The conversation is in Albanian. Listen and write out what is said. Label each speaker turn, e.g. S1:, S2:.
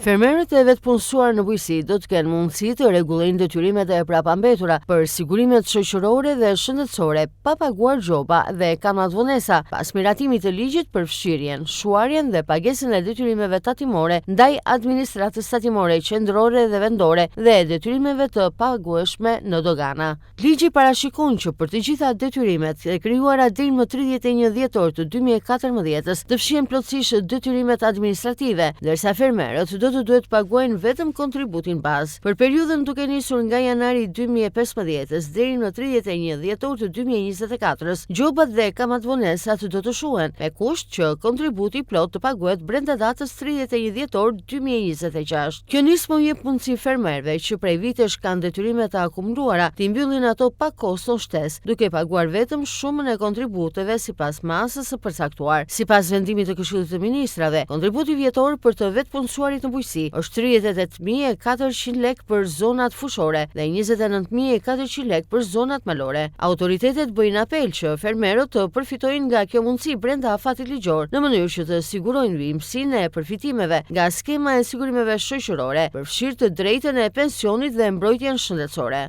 S1: Fermerët e vetpunësuar në bujqësi do të kenë mundësi të rregullojnë detyrimet e prapambetura për sigurimet shoqërore dhe shëndetësore, pa paguar gjoba dhe kamat vonesa, pas miratimit të ligjit për fshirjen, shuarjen dhe pagesën e detyrimeve tatimore ndaj administratës tatimore qendrore dhe vendore dhe detyrimeve të pagueshme në dogana. Ligji parashikon që për të gjitha detyrimet e krijuara deri më 31 dhjetor të 2014 të fshihen plotësisht detyrimet administrative, ndërsa fermerët do të duhet paguajnë vetëm kontributin bazë. Për periudhën duke nisur nga janari 2015 deri në 31 dhjetor të 2024, gjobat dhe kamat vonesat do të shuhen, me kusht që kontributi plot të paguhet brenda datës 31 dhjetor 2026. Kjo nismë jep mundësi fermerëve që prej vitesh kanë detyrime të akumuluara të mbyllin ato pa kosto shtesë, duke paguar vetëm shumën e kontributeve sipas masës së përcaktuar. Sipas vendimit të Këshillit të Ministrave, kontributi vjetor për të vetpunësuarit në bujqësi është 38.400 lek për zonat fushore dhe 29.400 lek për zonat malore. Autoritetet bëjnë apel që fermerët të përfitojnë nga kjo mundësi brenda afatit ligjor, në mënyrë që të sigurojnë vimësinë e përfitimeve nga skema e sigurimeve shoqërore, përfshirë të drejtën e pensionit dhe mbrojtjen shëndetësore.